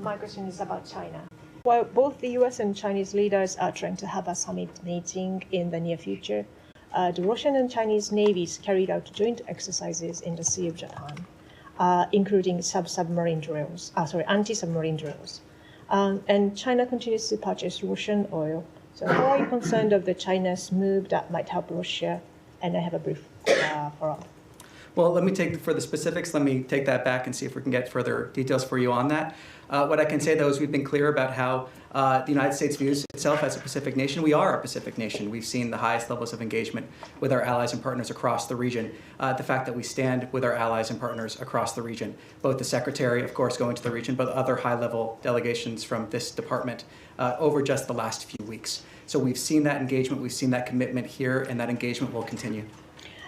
My question is about China. While both the US and Chinese leaders are trying to have a summit meeting in the near future, the Russian and Chinese navies carried out joint exercises in the Sea of Japan, including anti-submarine drills. And China continues to purchase Russian oil. So how are you concerned of the China's move that might help Russia? And I have a brief follow-up. Well, for the specifics, let me take that back and see if we can get further details for you on that. What I can say, though, is we've been clear about how the United States views itself as a Pacific nation. We are a Pacific nation. We've seen the highest levels of engagement with our allies and partners across the region. The fact that we stand with our allies and partners across the region, both the Secretary, of course, going to the region, but other high-level delegations from this department over just the last few weeks. So we've seen that engagement, we've seen that commitment here, and that engagement will continue.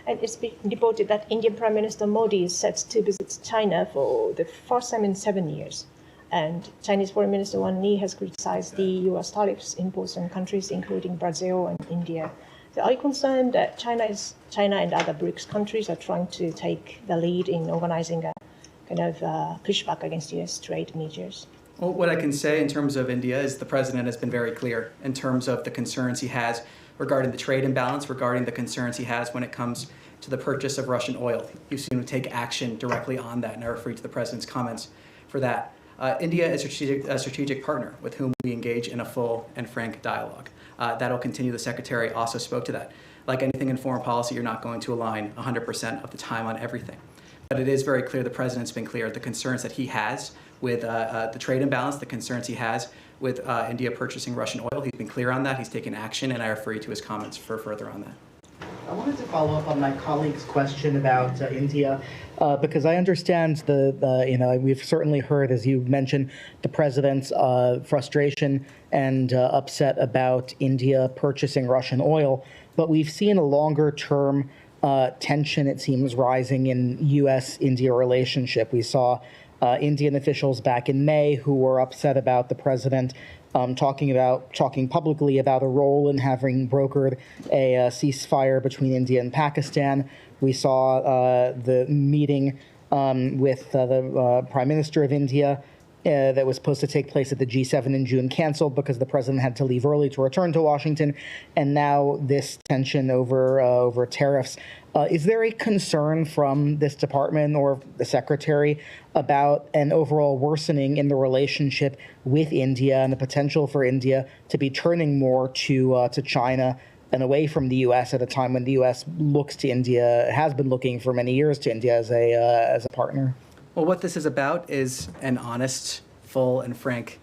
And it's been reported that Indian Prime Minister Modi is set to visit China for the first time in 7 years. And Chinese Foreign Minister Wang Yi has criticized the US tariffs imposed on countries including Brazil and India. So are you concerned that China and other BRICS countries are trying to take the lead in organizing a kind of pushback against US trade measures? Well, what I can say in terms of India is the president has been very clear in terms of the concerns he has regarding the trade imbalance, regarding the concerns he has when it comes to the purchase of Russian oil. You've seen him take action directly on that, and I refer you to the president's comments for that. India is a strategic partner with whom we engage in a full and frank dialogue. That'll continue. The Secretary also spoke to that. Like anything in foreign policy, you're not going to align 100% of the time on everything. But it is very clear, the president's been clear, the concerns that he has with the trade imbalance, the concerns he has with India purchasing Russian oil. He's been clear on that. He's taken action, and I refer you to his comments for further on that. I wanted to follow up on my colleague's question about India, because I understand we've certainly heard, as you mentioned, the president's frustration and upset about India purchasing Russian oil, but we've seen a longer-term tension, it seems, rising in U.S.-India relationship. We saw Indian officials back in May who were upset about the president talking publicly about a role in having brokered a ceasefire between India and Pakistan. We saw the meeting with the Prime Minister of India that was supposed to take place at the G7 in June canceled because the president had to leave early to return to Washington, and now this tension over tariffs. Is there a concern from this department or the secretary about an overall worsening in the relationship with India and the potential for India to be turning more to China and away from the U.S. at a time when the U.S. looks to India, has been looking for many years to India as a partner? Well, what this is about is an honest, full, and frank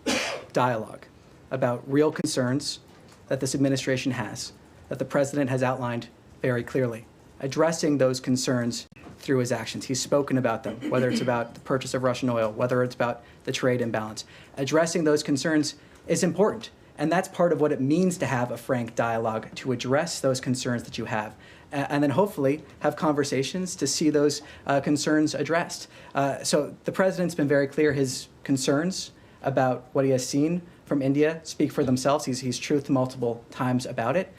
dialogue about real concerns that this administration has, that the president has outlined very clearly, addressing those concerns through his actions. He's spoken about them, whether it's about the purchase of Russian oil, whether it's about the trade imbalance. Addressing those concerns is important, and that's part of what it means to have a frank dialogue, to address those concerns that you have, and then hopefully have conversations to see those concerns addressed. So the president's been very clear. His concerns about what he has seen from India speak for themselves. He's truthed multiple times about it.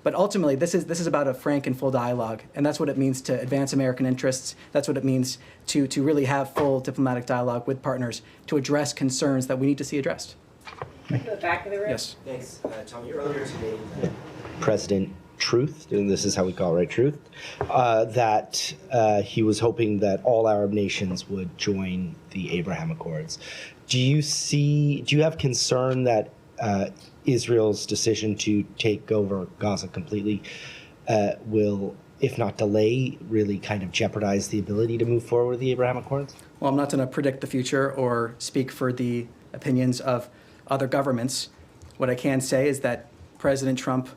But ultimately, this is about a frank and full dialogue, and that's what it means to advance American interests. That's what it means to really have full diplomatic dialogue with partners to address concerns that we need to see addressed. To the back of the room. Yes. Thanks, Tommy. Earlier today, President Truth, and this is how we call it, right? Truth, that he was hoping that all Arab nations would join the Abraham Accords. Do you have concern that Israel's decision to take over Gaza completely will, if not delay, really kind of jeopardize the ability to move forward with the Abraham Accords? Well, I'm not going to predict the future or speak for the opinions of other governments. What I can say is that President Trump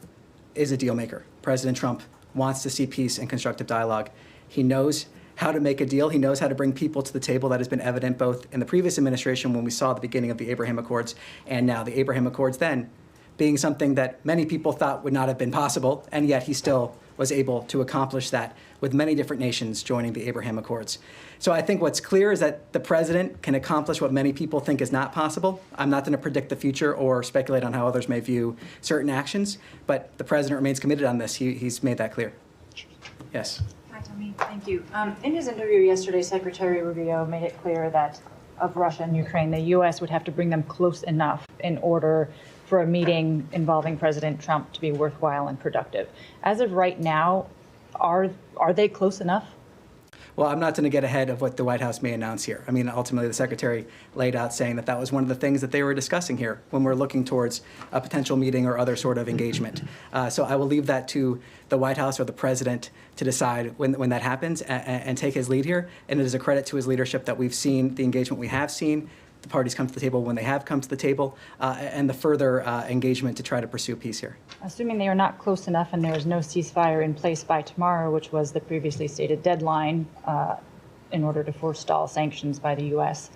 is a deal maker. President Trump wants to see peace and constructive dialogue. He knows how to make a deal. He knows how to bring people to the table. That has been evident both in the previous administration when we saw the beginning of the Abraham Accords and now the Abraham Accords then being something that many people thought would not have been possible, and yet he still was able to accomplish that with many different nations joining the Abraham Accords. So I think what's clear is that the president can accomplish what many people think is not possible. I'm not going to predict the future or speculate on how others may view certain actions, but the president remains committed on this. He's made that clear. Yes. Hi, Tommy. Thank you. In his interview yesterday, Secretary Rubio made it clear that of Russia and Ukraine, the U.S. would have to bring them close enough in order for a meeting involving President Trump to be worthwhile and productive. As of right now, are they close enough? Well, I'm not going to get ahead of what the White House may announce here. I mean, ultimately, the Secretary laid out saying that that was one of the things that they were discussing here when we're looking towards a potential meeting or other sort of engagement. So I will leave that to the White House or the President to decide when that happens and take his lead here. And it is a credit to his leadership that we've seen the engagement we have seen, the parties come to the table when they have come to the table, and the further engagement to try to pursue peace here. Assuming they are not close enough and there is no ceasefire in place by tomorrow, which was the previously stated deadline in order to forestall sanctions by the U.S.,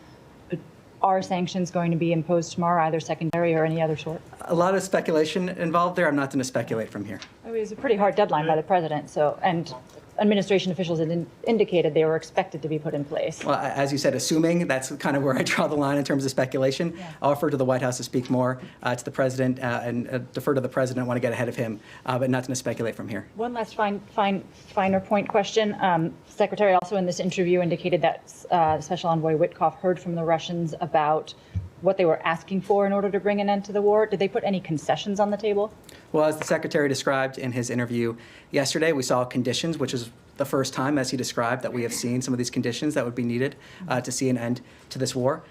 are sanctions going to be imposed tomorrow, either secondary or any other sort? A lot of speculation involved there. I'm not going to speculate from here. It was a pretty hard deadline by the president, and administration officials had indicated they were expected to be put in place. Well, as you said, assuming, that's kind of where I draw the line in terms of speculation. Yeah. I'll refer to the White House to speak more to the president and defer to the president. I want to get ahead of him, but not going to speculate from here. One last finer point question. Secretary also in this interview indicated that Special Envoy Witkoff heard from the Russians about what they were asking for in order to bring an end to the war. Did they put any concessions on the table? Well, as the Secretary described in his interview yesterday, we saw conditions, which is the first time, as he described, that we have seen some of these conditions that would be needed to see an end to this war.